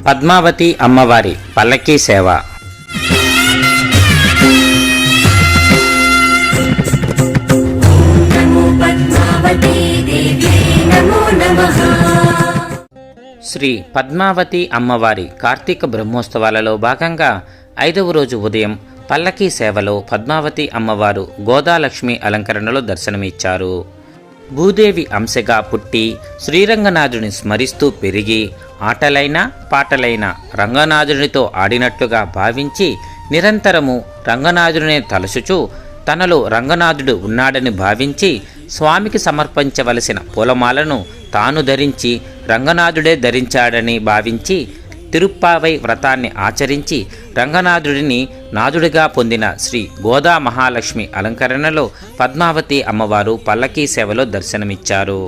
పద్మావతి అమ్మవారి పల్లకీ సేవ. శ్రీ పద్మావతి అమ్మవారి కార్తీక బ్రహ్మోత్సవాలలో భాగంగా 5వ రోజు ఉదయం పల్లకీ సేవలో పద్మావతి అమ్మవారు గోదాలక్ష్మి అలంకరణలో దర్శనమిచ్చారు. భూదేవి అంశగా పుట్టి శ్రీరంగనాథుని స్మరిస్తూ పెరిగి ఆటలైనా పాటలైనా రంగనాథునితో ఆడినట్లుగా భావించి నిరంతరము రంగనాథుడినే తలచుచూ తనలో రంగనాథుడు ఉన్నాడని భావించి స్వామికి సమర్పించవలసిన పూలమాలను తాను ధరించి రంగనాథుడే ధరించాడని భావించి తిరుప్పావై వ్రతాన్ని ఆచరించి రంగనాథుడిని నాథుడిగా పొందిన శ్రీ గోదా మహాలక్ష్మి అలంకరణలో పద్మావతి అమ్మవారు పల్లకీ సేవలో దర్శనమిచ్చారు.